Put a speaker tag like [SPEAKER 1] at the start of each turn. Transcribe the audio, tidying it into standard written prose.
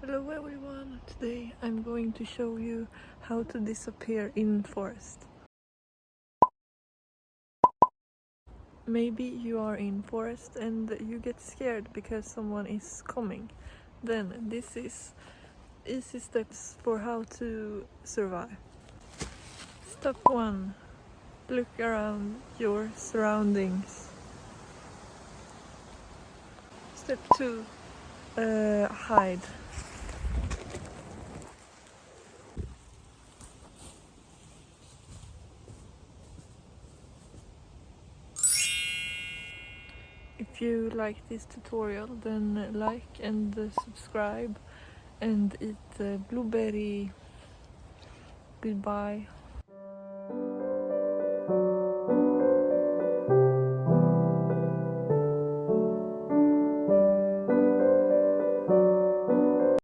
[SPEAKER 1] Hello everyone, today I'm going to show you how to disappear in forest. Maybe you are in forest and you get scared because someone is coming. Then this is easy steps for how to survive. Step 1. Look around your surroundings. Step 2. Hide. If you like this tutorial, then like and subscribe and eat blueberry. Goodbye.